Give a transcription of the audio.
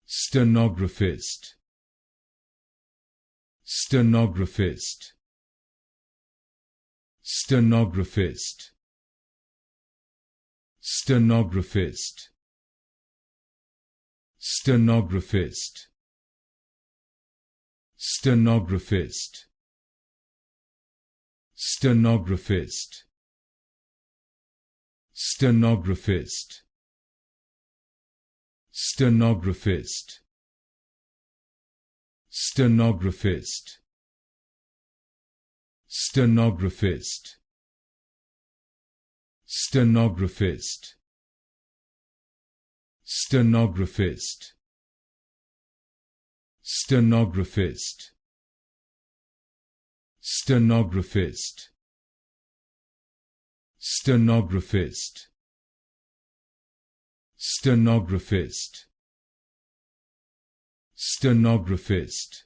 Stenographist, Stenographist, Stenographist, Stenographist, Stenographist, Stenographist, Stenographist, Stenographist, Stenographist, Stenographist, Stenographist, Stenographist, Stenographist, Stenographist, Stenographist, Stenographist, Stenographist, Stenographist,